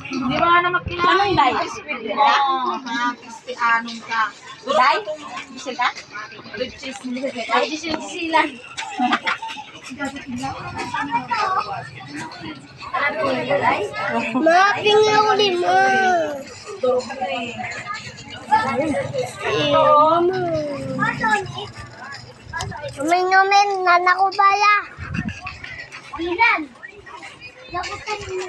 Hindi mo nga naman kinain. Anong day? Oo, crispy anong ka. Day? Bisel ka? Red cheese bisel ka? Ay, bisel-bisilan. Maaping ako din mo. Duro ka na eh. Umin-umin, nanak ko pala. Ilan? Lakutan mo.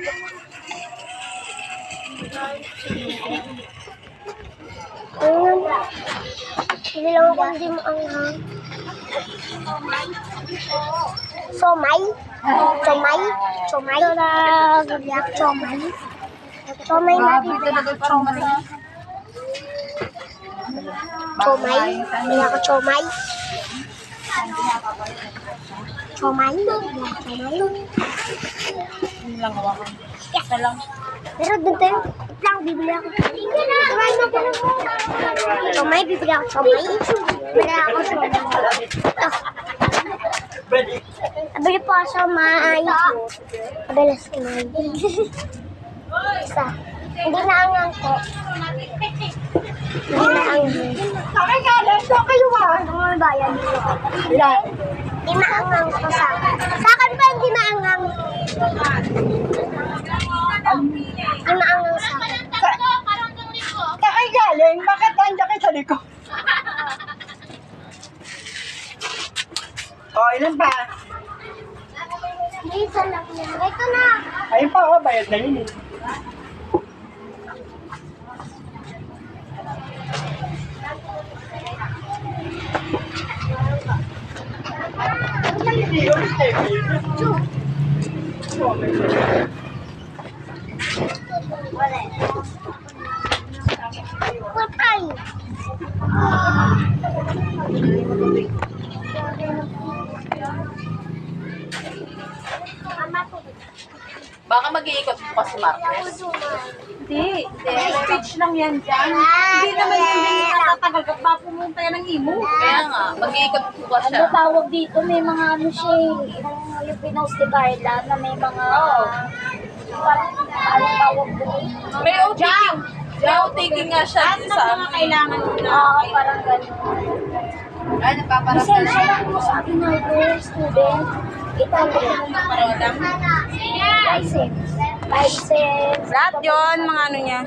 Hindi lang ako hindi mo ang somay? Somay? Somay? Somay? Somay na dito. Somay? Hindi ako somay. Somay? Somay? Lang hawakan. Isa lang. Pero doon tayo, lang, bibili ako. Somay na pala. Somay, bibili ako. Somay? Bibili ako somay. Abili po ako somay. Abili somay. Isa. Hindi na angang ko. Hindi na angang. Sakay ka lang, so kayo ba? Ano mo bayan? Ilan? Hindi maangang ko sa akin. Sa akin pa hindi maangang. Hindi maangang sa akin. Sakay galing, bakit nandiyan kayo sa likod? Oh, ilan pa? Isa lang yan. Ito na. Ayun pa, oh, bayad na yun eh. Patay. Baka mag-iikot pa si Marcos. Hindi. Speech lang yan dyan. Hindi naman yung natatagal ka pa pumunta yan ng imo. Kaya nga, mag-iikot pa siya. Ano tawag dito? May mga ano siya yung pinost ni Carla na may mga ano tawag doon? May OTking. May OTking nga siya sa mga kailangan mo na. Oo, parang gano'n. Ay, napaparap na Lisensya lang po sa akin na student. Itawag ko Parodam. license. License. Lahat yun, mga ano niya.